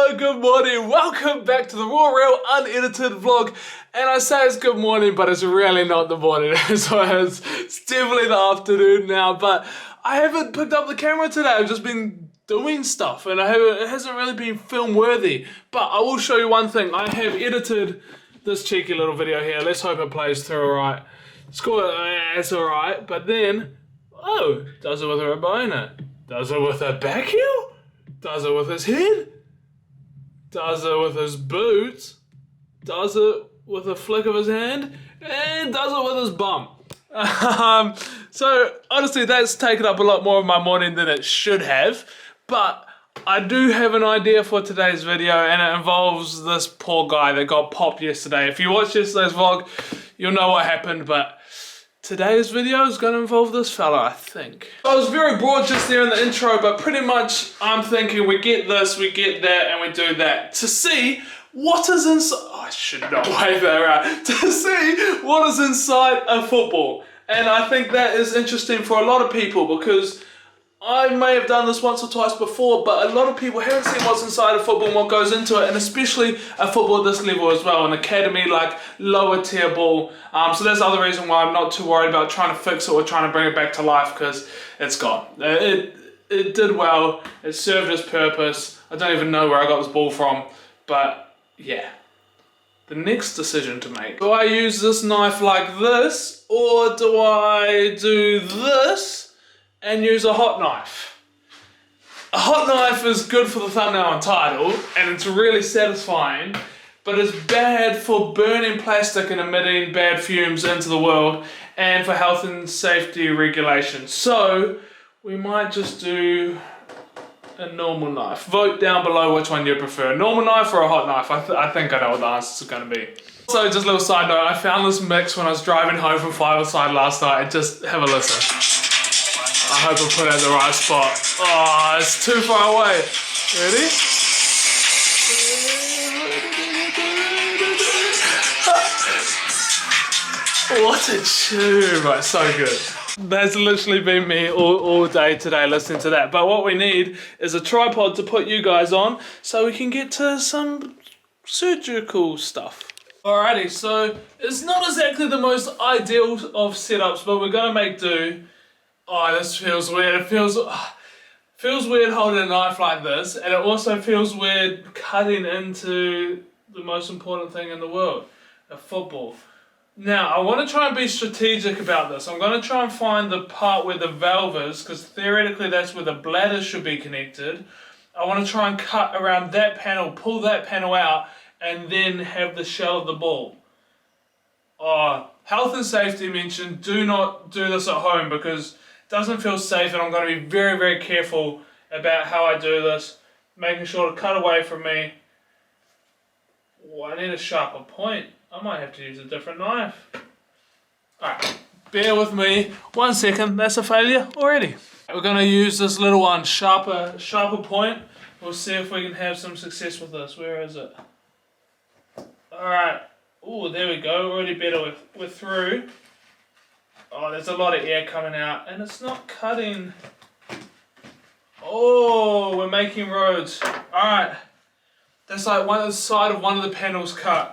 Hello, good morning. Welcome back to the Raw Real Unedited vlog. And I say it's good morning, but it's really not the morning. So it's definitely the afternoon now. But I haven't picked up the camera today. I've just been doing stuff, and it hasn't really been film worthy. But I will show you one thing. I have edited this cheeky little video here. Let's hope it plays through alright. It's alright, but then, oh, does it with a Rabona. Does it with a back heel? Does it with his head? Does it with his boots? Does it with a flick of his hand? And does it with his bum? So honestly, that's taken up a lot more of my morning than it should have. But I do have an idea for today's video, and it involves this poor guy that got popped yesterday. If you watched yesterday's vlog, you'll know what happened, but today's video is going to involve this fella, I think. I was very broad just there in the intro, but pretty much I'm thinking we get this, we get that, and we do that. To see what is inside... Oh, I should not wave that around. To see what is inside a football. And I think that is interesting for a lot of people, because I may have done this once or twice before, but a lot of people haven't seen what's inside a football and what goes into it, and especially a football at this level as well, an academy, like lower tier ball. So that's the other reason why I'm not too worried about trying to fix it or trying to bring it back to life, because it's gone. It did well, it served its purpose. I don't even know where I got this ball from, but yeah. The next decision to make. Do I use this knife like this, or do I do this and use a hot knife? A hot knife is good for the thumbnail and title, and it's really satisfying, but it's bad for burning plastic and emitting bad fumes into the world, and for health and safety regulations. So we might just do a normal knife. Vote down below which one you prefer, a normal knife or a hot knife. I think I know what the answers are going to be. So just a little side note, I found this mix when I was driving home from Fireside last night, and just have a listen. I hope I put it at the right spot. Oh, it's too far away. Ready? What a tune, right, so good. That's literally been me all day today listening to that. But what we need is a tripod to put you guys on so we can get to some surgical stuff. Alrighty, so it's not exactly the most ideal of setups, but we're gonna make do. Oh, this feels weird. It feels weird holding a knife like this, and it also feels weird cutting into the most important thing in the world, a football. Now, I want to try and be strategic about this. I'm going to try and find the part where the valve is, because theoretically that's where the bladder should be connected. I want to try and cut around that panel, pull that panel out, and then have the shell of the ball. Health and safety mentioned, do not do this at home, because it doesn't feel safe, and I'm going to be very, very careful about how I do this, making sure to cut away from me. Oh, I need a sharper point. I might have to use a different knife. Alright, bear with me. 1 second, that's a failure already. We're going to use this little one, sharper point. We'll see if we can have some success with this. Where is it? Alright. Oh, there we go. Already better. We're through. Oh, there's a lot of air coming out, and it's not cutting. Oh, we're making roads. Alright. That's like one side of one of the panels cut.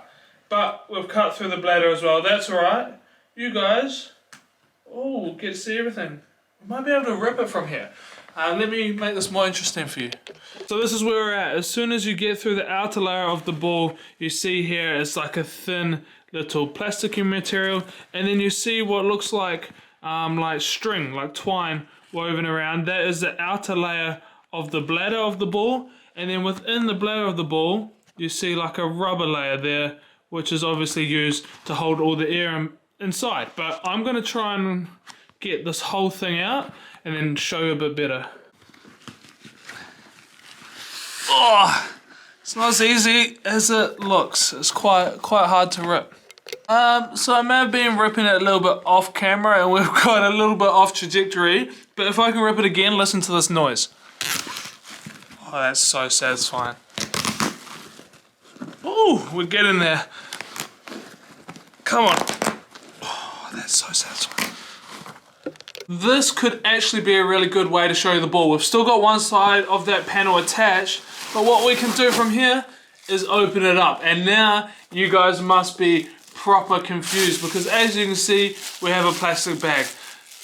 But we've cut through the bladder as well. That's alright. You guys, get to see everything. We might be able to rip it from here. Let me make this more interesting for you. So this is where we're at. As soon as you get through the outer layer of the ball, you see here it's like a thin little plasticky material, and then you see what looks like string, like twine woven around. That is the outer layer of the bladder of the ball, and then within the bladder of the ball, you see like a rubber layer there, which is obviously used to hold all the air inside. But I'm going to try and get this whole thing out and then show you a bit better. Oh, it's not as easy as it looks. It's quite hard to rip. So I may have been ripping it a little bit off camera, and we've got a little bit off trajectory. But if I can rip it again, listen to this noise. Oh, that's so satisfying. Oh, we're getting there. Come on. Oh, that's so satisfying. This could actually be a really good way to show you the ball. We've still got one side of that panel attached, But what we can do from here is open it up. And now you guys must be proper confused because as you can see, we have a plastic bag.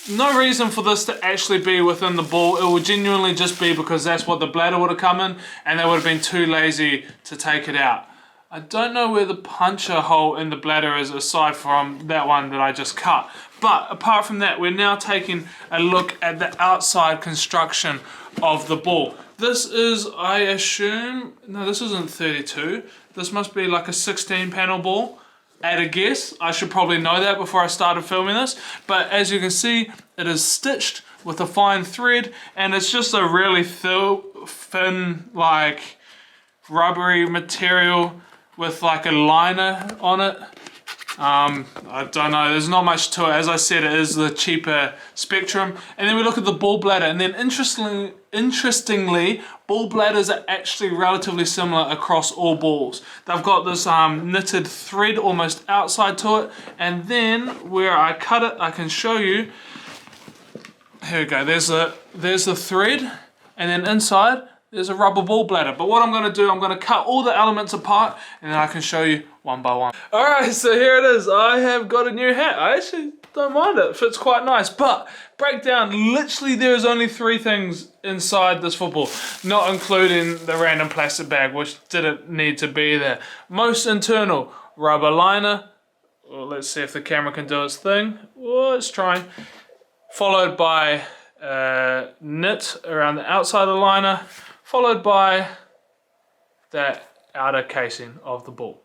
No reason for this to actually be within the ball. It would genuinely just be because that's what the bladder would have come in and they would have been too lazy to take it out. I don't know where the puncture hole in the bladder is aside from that one that I just cut. But apart from that, we're now taking a look at the outside construction of the ball. This is, I assume, no, this isn't 32. This must be like a 16 panel ball. At a guess, I should probably know that before I started filming this, but as you can see, it is stitched with a fine thread, and it's just a really thin, like rubbery material with like a liner on it. I don't know, there's not much to it. As I said, it is the cheaper Spectrum. And then we look at the ball bladder, and then interestingly, ball bladders are actually relatively similar across all balls. They've got this knitted thread almost outside to it, and then where I cut it, I can show you. Here we go, there's the thread, and then inside, there's a rubber ball bladder. But what I'm gonna do, I'm gonna cut all the elements apart, and then I can show you one by one. All right, so here it is. I have got a new hat. I actually don't mind it. It fits quite nice. But breakdown, literally there is only 3 things inside this football, not including the random plastic bag, which didn't need to be there. Most internal, rubber liner. Well, let's see if the camera can do its thing. Well, it's trying. Followed by knit around the outside of the liner, followed by that outer casing of the ball.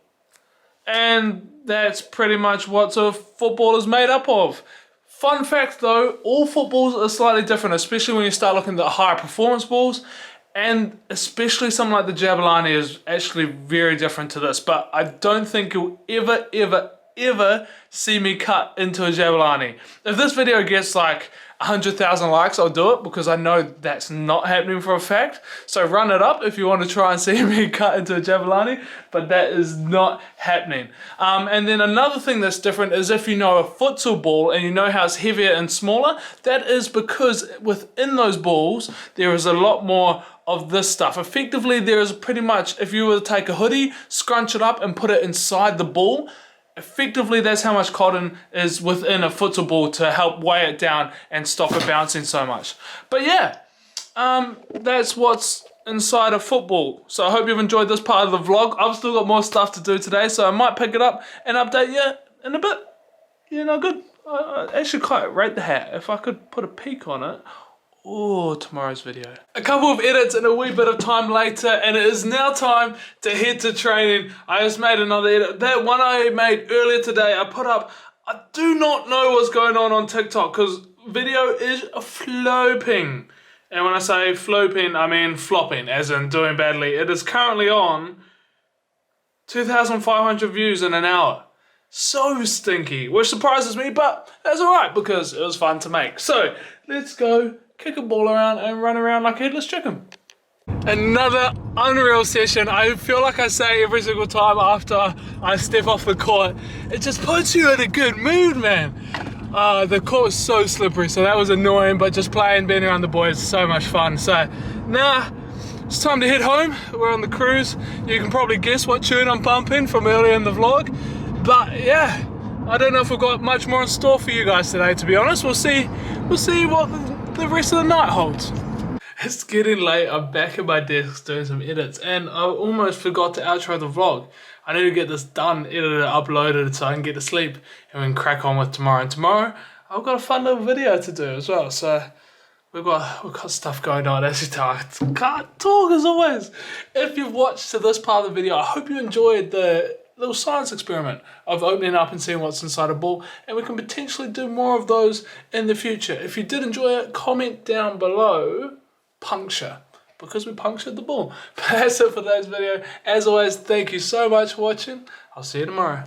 And that's pretty much what a football is made up of. Fun fact though, all footballs are slightly different, especially when you start looking at the higher performance balls, and especially something like the Javelani is actually very different to this, but I don't think you'll ever see me cut into a Javelani. If this video gets like 100,000 likes, I'll do it because I know that's not happening for a fact. So run it up if you want to try and see me cut into a Javelani, but that is not happening. And then another thing that's different is if you know a futsal ball and you know how it's heavier and smaller, that is because within those balls there is a lot more of this stuff. Effectively, there is pretty much, if you were to take a hoodie, scrunch it up and put it inside the ball, effectively that's how much cotton is within a futsal ball to help weigh it down and stop it bouncing so much. But yeah, that's what's inside a football. So I hope you've enjoyed this part of the vlog. I've still got more stuff to do today, so I might pick it up and update you in a bit. Yeah, no good. I actually quite rate the hat. If I could put a peek on it. Oh, tomorrow's video. A couple of edits and a wee bit of time later, and it is now time to head to training. I just made another edit. That one I made earlier today, I put up. I do not know what's going on TikTok because video is flopping. And when I say flopping, I mean flopping, as in doing badly. It is currently on 2,500 views in an hour. So stinky, which surprises me, but that's alright because it was fun to make. So, let's go kick a ball around and run around like a headless chicken. Another unreal session. I feel like I say every single time after I step off the court, it just puts you in a good mood, man. The court was so slippery, so that was annoying, but just playing, being around the boys, so much fun. So now it's time to head home. We're on the cruise. You can probably guess what tune I'm pumping from earlier in the vlog. But yeah, I don't know if we've got much more in store for you guys today, to be honest. We'll see what the rest of the night holds. It's getting late. I'm back at my desk doing some edits, and I almost forgot to outro the vlog. I need to get this done, edited, uploaded, so I can get to sleep and we can crack on with tomorrow. And tomorrow, I've got a fun little video to do as well. So we've got stuff going on. As you tell, I can't talk as always. If you've watched to this part of the video, I hope you enjoyed the little science experiment of opening up and seeing what's inside a ball, and we can potentially do more of those in the future. If you did enjoy it, comment down below puncture, because we punctured the ball. But that's it for today's video. As always, thank you so much for watching. I'll see you tomorrow.